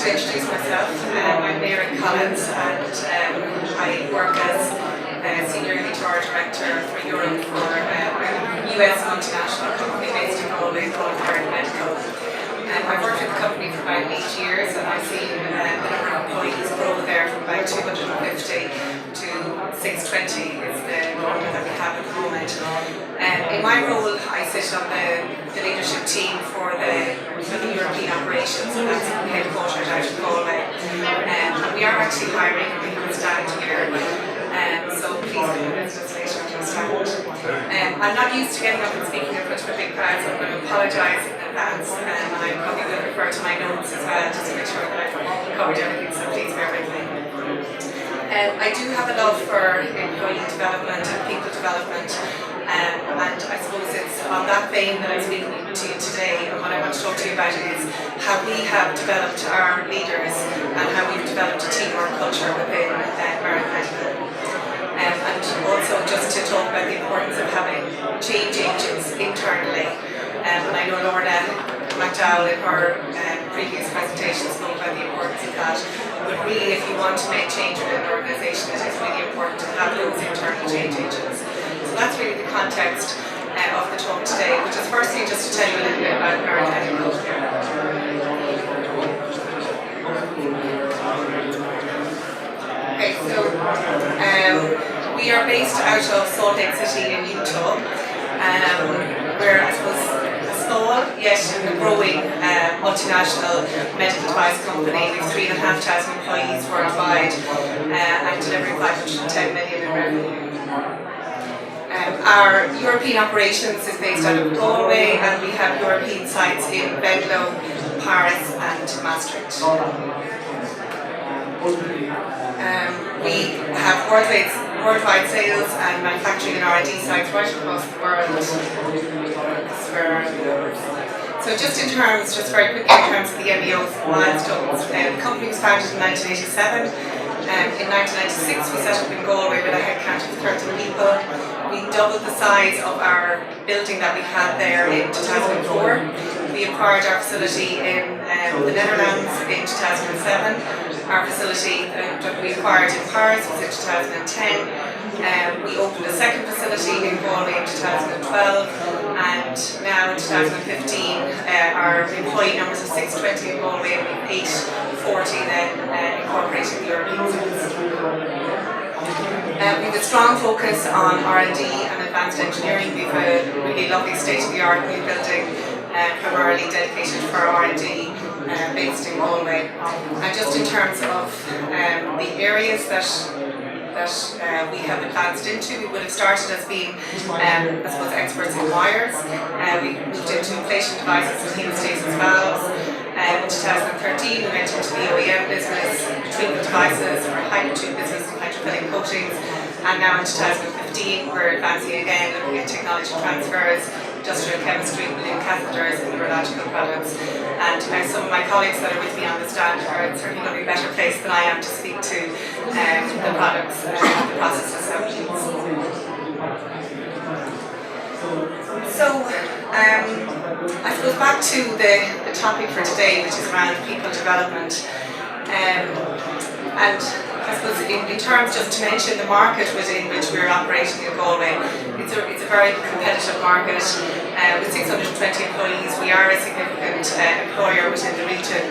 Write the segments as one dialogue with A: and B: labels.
A: to introduce myself. I'm Mary Collins and I work as Senior HR Director for Europe for a US multinational company based in Galway called Current Medical. I've worked with the company for about 8 years and I've seen the number of employees grow there from about 250 to 620 is the number that we have at the moment. In my role, I sit on the leadership team for the European operations, and that's headquartered out of Galway. And we are actually hiring, we have a stand here, so please come and visit us later on the stand. I'm not used to getting up and speaking in front of a big crowd, so I'm going to apologise in advance, and I probably will refer to my notes as well, just to make sure that I've covered everything, so please bear with me. I do have a love for employee development and people development, and I suppose it's on that vein that I'm speaking to you today, and what I want to talk to you about is how we have developed our leaders and how we've developed a teamwork culture within Current Medical. And also just to talk about the importance of having change agents internally. And I know Lorna McDowell in her previous presentation spoke about the importance of that. But really, if you want to make change within an organisation, it is really important to have those internal change agents. So that's really the context of the talk today, which is firstly just to tell you a little bit about Current Medical. Okay, so we are based out of Salt Lake City in Utah. We're, I suppose, a small yet growing multinational medical device company with 3,500 employees worldwide and delivering 510 million in revenue. Our European operations is based out of Galway, and we have European sites in Venlo, Paris and Maastricht. We have worldwide sales and manufacturing and R&D sites right across the world. So just in terms, just very quickly in terms of the MEO milestones, the company was founded in 1987. In 1996 we set up in Galway with a headcount of 30 people. We doubled the size of our building that we had there in 2004. We acquired our facility in the Netherlands in 2007. Our facility that we acquired in Paris was in 2010. We opened a second facility in Galway in 2012, and now in 2015 our employee numbers are 620 in Galway and 840 then incorporating the European sites. We have a strong focus on R&D and advanced engineering. We have a really lovely state-of-the-art new building primarily dedicated for R&D based in Galway. And just in terms of the areas that we have advanced into, we would have started as being, I suppose, experts in wires. We moved into inflation devices and hemostasis valves. In 2013 we went into the OEM business, treatment devices, our hydrotube business and hydrophilic coatings, and now in 2015 we're advancing again, looking at technology transfers, industrial chemistry, balloon catheters and urological products. And some of my colleagues that are with me on the stand are certainly going to be better placed than I am to speak to the products and the processes that we use. So, I suppose back to the topic for today, which is around people development. And I suppose in terms, just to mention the market within which we're operating in Galway, it's a very competitive market. With 620 employees, we are a significant employer within the region.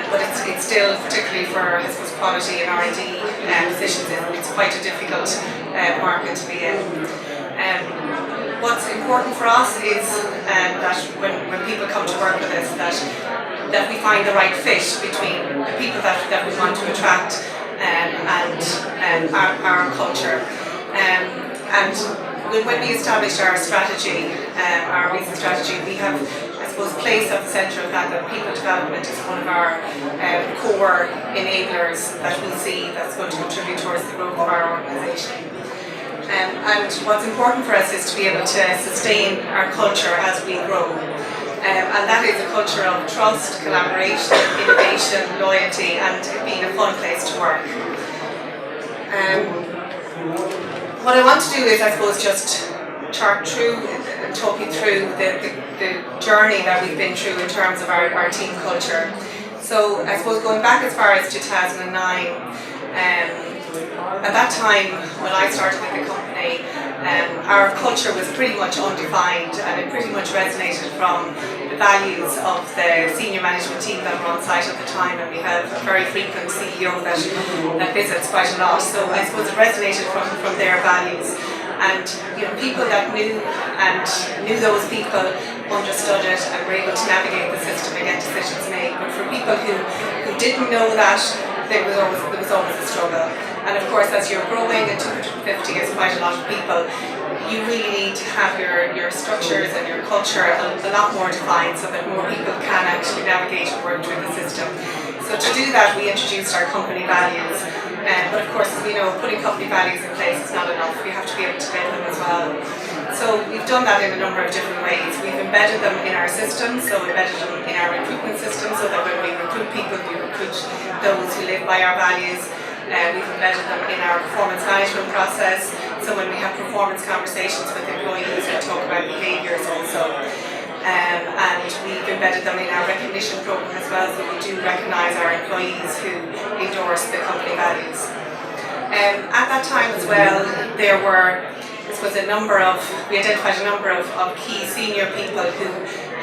A: But it's still, particularly for I suppose, quality and R&D positions, it's quite a difficult market to be in. What's important for us is that when people come to work with us, that we find the right fit between the people that we want to attract and our culture. And when we established our strategy, our recent strategy, we have, I suppose, placed at the centre of that people development is one of our core enablers that we see that's going to contribute towards the growth of our organisation. And what's important for us is to be able to sustain our culture as we grow. And that is a culture of trust, collaboration, innovation, loyalty, and being a fun place to work. What I want to do is, I suppose, just chart through and talk you through the journey that we've been through in terms of our team culture. So I suppose going back as far as 2009, at that time when I started with the company, our culture was pretty much undefined, and it pretty much resonated from the values of the senior management team that were on site at the time, and we have a very frequent CEO that visits quite a lot. So I suppose it resonated from their values. And people that knew those people understood it and were able to navigate the system and get decisions made. But for people who didn't know that, there was always a struggle. And of course, as you're growing, and 250 is quite a lot of people, you really need to have your structures and your culture a lot more defined so that more people can actually navigate and work through the system. So to do that, we introduced our company values. But of course, putting company values in place is not enough. You have to be able to live them as well. So we've done that in a number of different ways. We've embedded them in our systems, so embedded them in our recruitment system, so that when we recruit people, we recruit those who live by our values. We've embedded them in our performance management process, so when we have performance conversations with employees, we talk about behaviours also. And we've embedded them in our recognition program as well, so we do recognise our employees who endorse the company values. At that time as well, there were, we identified a number of key senior people who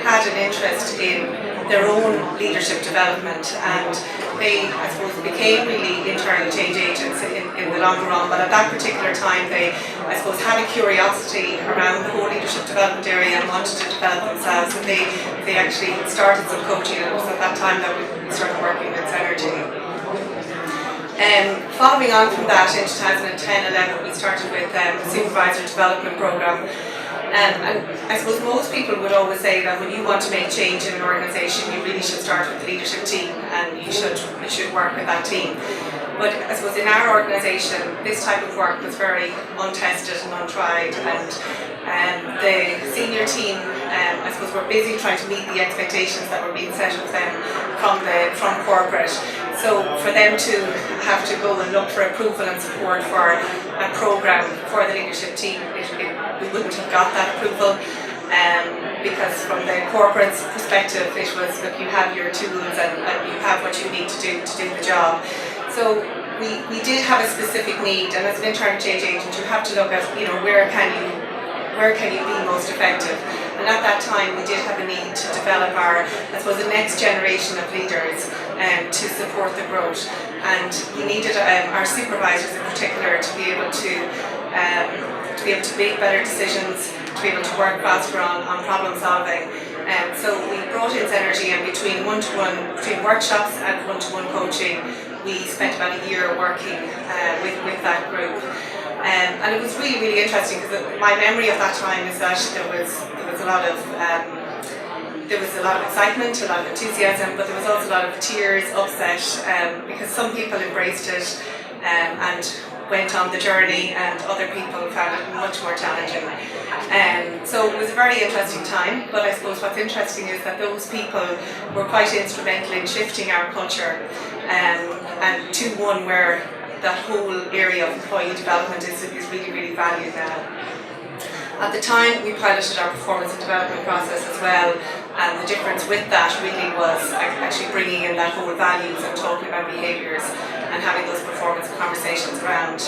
A: had an interest in their own leadership development, and they, I suppose, became really internal change agents in the long run. But at that particular time, they, I suppose, had a curiosity around the whole leadership development area and wanted to develop themselves. So they actually started some coaching, and it was at that time that we started working with Synergy. Following on from that, in 2010-11, we started with the Supervisor Development Programme. And I suppose most people would always say that when you want to make change in an organisation, you really should start with the leadership team, and you should work with that team. But I suppose in our organisation, this type of work was very untested and untried, and the senior team, I suppose, were busy trying to meet the expectations that were being set of them from corporate. So for them to have to go and look for approval and support for a programme for the leadership team, we wouldn't have got that approval. Because from the corporate perspective, it was, look, you have your tools and you have what you need to do the job. So we did have a specific need, and as an internal change agent, you have to look at, where can you be most effective. And at that time, we did have a need to develop the next generation of leaders to support the growth. And we needed our supervisors in particular to be able to make better decisions, to be able to work faster on problem solving. So we brought in Synergy, and between workshops and one-to-one coaching, we spent about a year working with that group. And it was really, really interesting, because my memory of that time is that there was a lot of excitement, a lot of enthusiasm, but there was also a lot of tears, upset, because some people embraced it and went on the journey, and other people found it much more challenging. So it was a very interesting time, but I suppose what's interesting is that those people were quite instrumental in shifting our culture and to one where that whole area of employee development is really, really valued now. At the time, we piloted our performance and development process as well, and the difference with that really was actually bringing in that whole values and talking about behaviours and having those performance conversations around,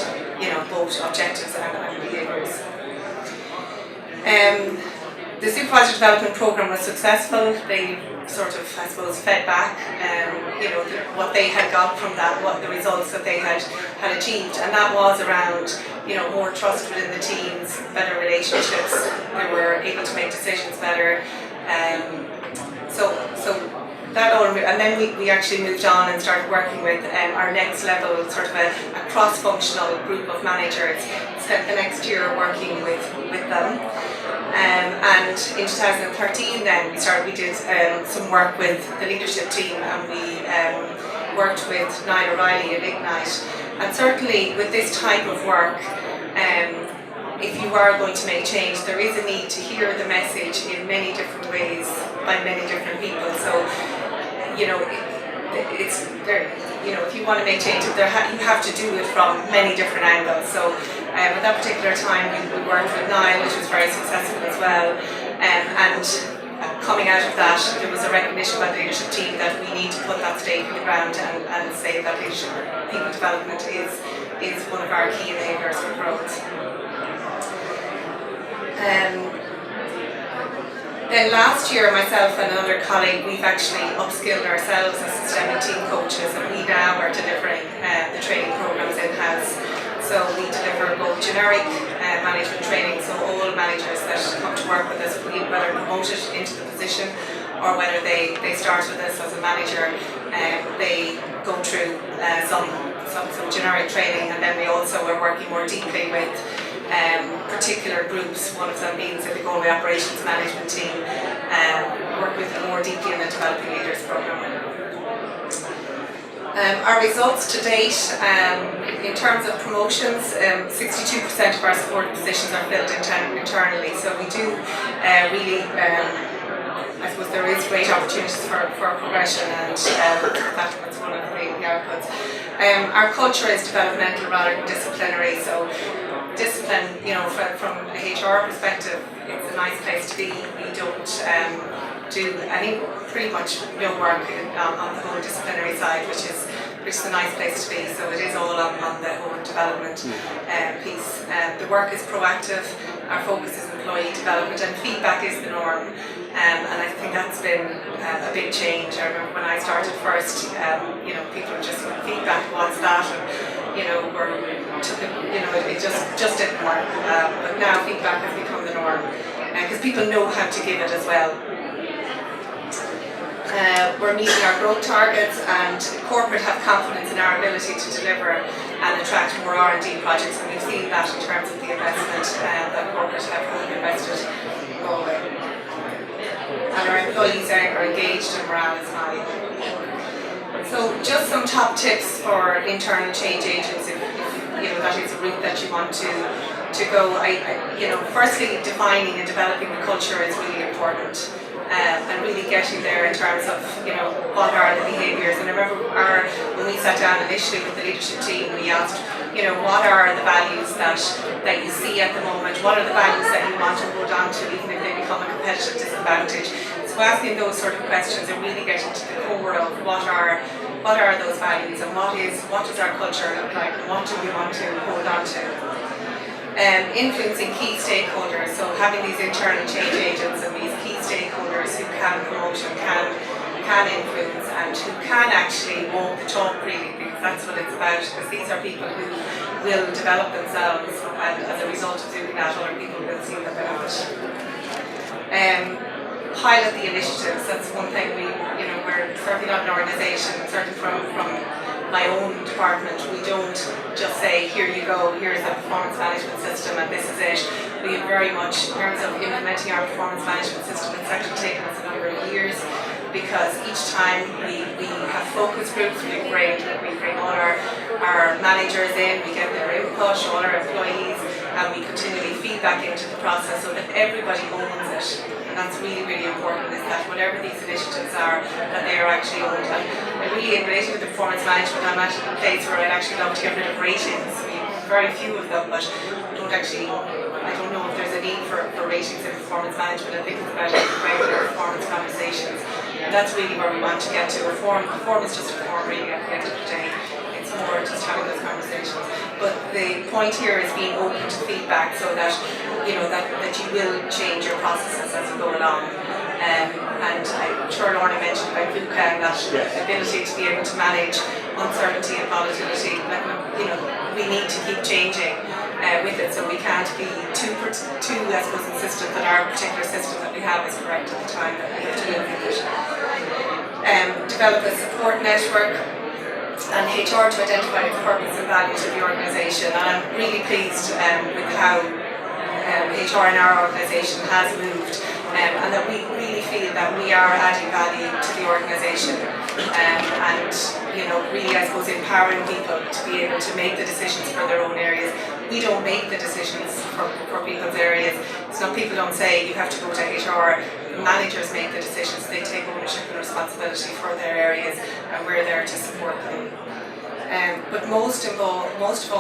A: both objectives and behaviours. The Supervisor Development Programme was successful. They sort of, I suppose, fed back, what they had got from that, what the results that they had achieved, and that was around, more trust within the teams, better relationships. They were able to make decisions better. So that all, and then we actually moved on and started working with our next level, sort of a cross-functional group of managers. Spent the next year working with them. And in 2013 then we did some work with the leadership team, and we worked with Niall O'Reilly and Ignite. And certainly with this type of work, if you are going to make change, there is a need to hear the message in many different ways by many different people. So, it's there. If you want to make change, you have to do it from many different angles. So, at that particular time, we worked with Niall, which was very successful as well. And coming out of that, there was a recognition by the leadership team that we need to put that stake in the ground and say that leadership, people development is one of our key enablers for growth. Then last year, myself and another colleague, we've actually upskilled ourselves as systemic team coaches, and we now are delivering the training programs in-house. So we deliver both generic management training, so all managers that come to work with us, whether promoted into the position or whether they start with us as a manager, they go through some generic training, and then we also are working more deeply with particular groups, one of them being the Galway Operations Management Team, work with them more deeply in the Developing Leaders Programme. Our results to date, in terms of promotions, 62% of our support positions are filled internally, so we do really, I suppose there is great opportunities for progression, and that's one of the outputs. Our culture is developmental rather than disciplinary, so discipline, from a HR perspective, it's a nice place to be. We don't do pretty much no work on the whole disciplinary side, which is a nice place to be. So it is all on the whole development piece. The work is proactive. Our focus is employee development, and feedback is the norm. And I think that's been a big change. I remember when I started first, people just feedback, what's that? And, it just didn't work. But now feedback has become the norm because people know how to give it as well. We're meeting our growth targets, and corporate have confidence in our ability to deliver and attract more R&D projects, and we've seen that in terms of the investment that corporate have invested in Galway. And our employees are engaged and morale is high. So just some top tips for internal change agents if that is a route that you want to go. Firstly, defining and developing the culture is really important. And really getting there in terms of, what are the behaviours. And I remember when we sat down initially with the leadership team, we asked, what are the values that you see at the moment? What are the values that you want to hold on to, even if they become a competitive disadvantage? So asking those sort of questions and really getting to the core of what are those values, and what does our culture look like, and what do we want to hold on to? Influencing key stakeholders, so having these internal change agents and these key stakeholders who can promote and can influence and who can actually walk the talk, really, because that's what it's about, because these are people who will develop themselves, and as a result of doing that, other people will see the benefit. Pilot the initiatives, that's one thing we're certainly not an organisation, certainly from my own department, we don't just say, here you go, here's a performance management system and this is it. We very much, in terms of implementing our performance management system, it's actually taken us a number of years, because each time we have focus groups, we bring all our managers in, we get their input, all our employees, and we continually feed back into the process so that everybody owns it. And that's really, really important, is that whatever these initiatives are, that they are actually owned. And really, in relation to the performance management, I'm at a place where I'd actually love to get rid of ratings. We have very few of them, but I don't know if there's a need for ratings in performance management. I think it's about regular performance conversations. And that's really where we want to get to. Reform is just reform, really, at the end of the day. It's more just having those conversations. But the point here is being open to feedback, so that that you will change your processes as you go along. And I'm sure Lorna mentioned about VUCA and that ability to be able to manage uncertainty and volatility. We need to keep changing with it, so we can't be too insistent that our particular system that we have is correct at the time that we have to live with it. Develop a support network, and HR to identify the purpose and values of the organisation. And I'm really pleased with how HR in our organisation has moved, and that we really feel that we are adding value to the organisation, and really, I suppose, empowering people to be able to make the decisions for their own areas. We don't make the decisions for people's areas. So people don't say you have to go to HR. Managers make the decisions. They take ownership and responsibility for their areas, and we're there to support them. But most of all,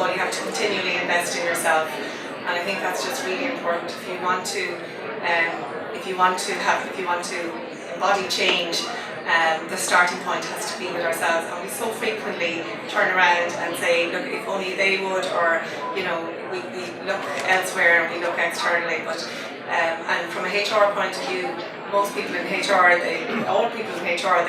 A: you have to continually invest in yourself. And I think that's just really important. If you want to if you want to embody change, the starting point has to be with ourselves, and we so frequently turn around and say, look, if only they would, or we look elsewhere and we look externally. But and from a HR point of view, most people in HR, all people in HR,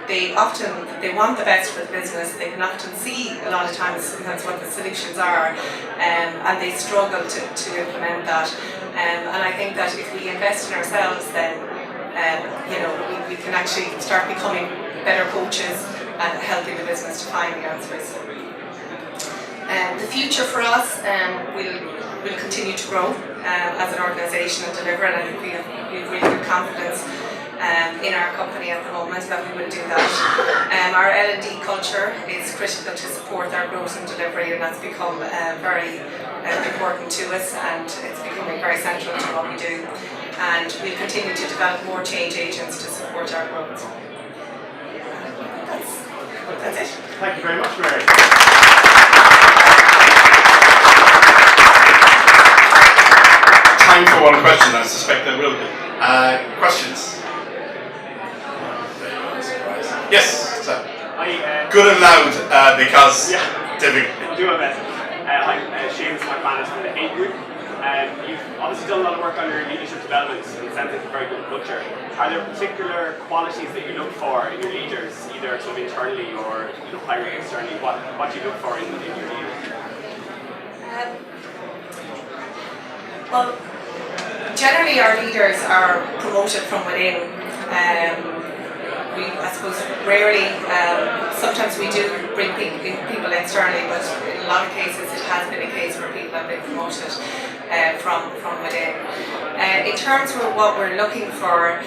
A: they often want the best for the business. They can often see a lot of times sometimes what the solutions are, and they struggle to implement that. And I think that if we invest in ourselves, then we can actually start becoming better coaches and helping the business to find the answers. The future for us will continue to grow as an organisation and deliver, and I think we have really good confidence in our company at the moment that we will do that. Our L&D culture is critical to support our growth and delivery, and that's become very important to us, and it's becoming very central to what we do. And we'll continue to develop more change agents to support our growth. That's it.
B: Thank you very much, Mary.
C: Time for one question. I suspect there will be. Questions? Yes, sir. Good and loud, because difficult.
B: Do my best. I'm Seamus McManus from the Hate Group. You've obviously done a lot of work on your leadership development, and it sounds like a very good culture. Are there particular qualities that you look for in your leaders, either sort of internally or hiring externally? What do you look for in your leaders?
A: Well, generally our leaders are promoted from within. I suppose rarely, sometimes we do bring people externally, but in a lot of cases it has been a case where people have been promoted from within. In terms of what we're looking for,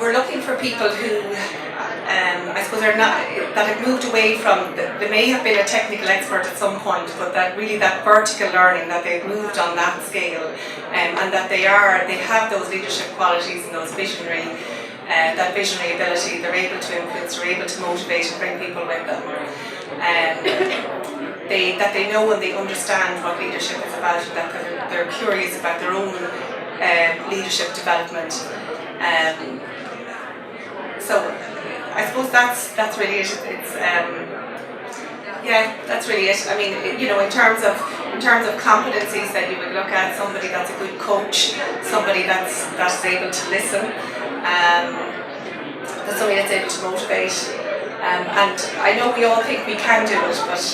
A: we're looking for people who I suppose are not, that have moved away from, they may have been a technical expert at some point, but that really that vertical learning, that they've moved on that scale, and that they have those leadership qualities and those visionary ability. They're able to influence, they're able to motivate and bring people with them. That they know and they understand what leadership is about, and that they're curious about their own leadership development. So I suppose that's really it. It's that's really it. I mean, in terms of competencies that you would look at, somebody that's a good coach, somebody that's able to listen, that's somebody that's able to motivate. And I know we all think we can do it, but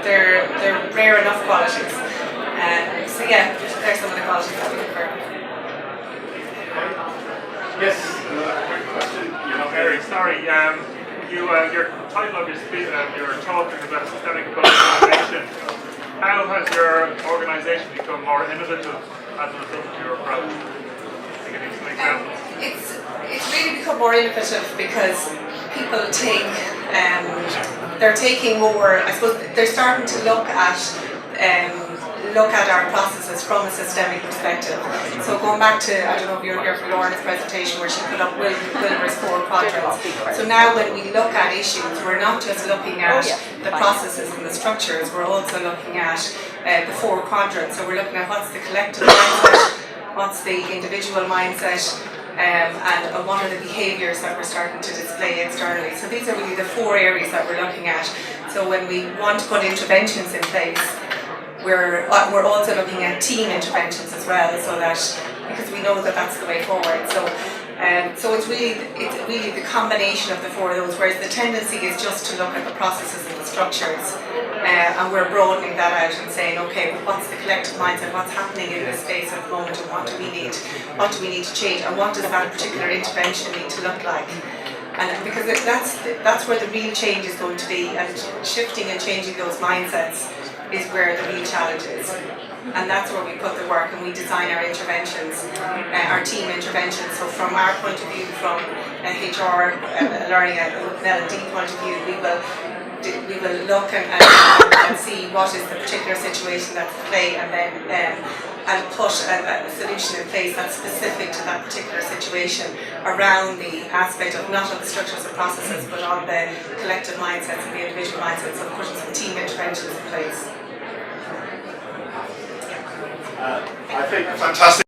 A: they're rare enough qualities. So there's some of the qualities that we look for.
C: Yes, another quick question.
D: Mary, sorry, your title of your talk is about systemic innovation. How has your organisation become more innovative as a result of your approach? Can you give some examples?
A: It's really become more innovative because people they're taking more, I suppose they're starting to look at our processes from a systemic perspective. So going back to, I don't know if you were here for Lauren's presentation where she put up Wilmer's 4 quadrants. So now when we look at issues, we're not just looking at the processes and the structures, we're also looking at the 4 quadrants. So we're looking at what's the collective mindset, what's the individual mindset, and what are the behaviours that we're starting to display externally. So these are really the 4 areas that we're looking at. So when we want to put interventions in place, we're also looking at team interventions as well, so that because we know that that's the way forward. So it's really the combination of the 4 of those. Whereas the tendency is just to look at the processes and the structures, and we're broadening that out and saying, okay, what's the collective mindset? What's happening in this space at the moment, and what do we need to change, and what does that particular intervention need to look like? And because that's where the real change is going to be, and shifting and changing those mindsets is where the real challenge is. And that's where we put the work, and we design our interventions, our team interventions. So from our point of view, from HR learning and L&D point of view, we will look and see what is the particular situation that's at play, and then and put a solution in place that's specific to that particular situation around the aspect of not on the structures and processes, but on the collective mindsets and the individual mindsets, of putting some team interventions in place.
C: I think fantastic.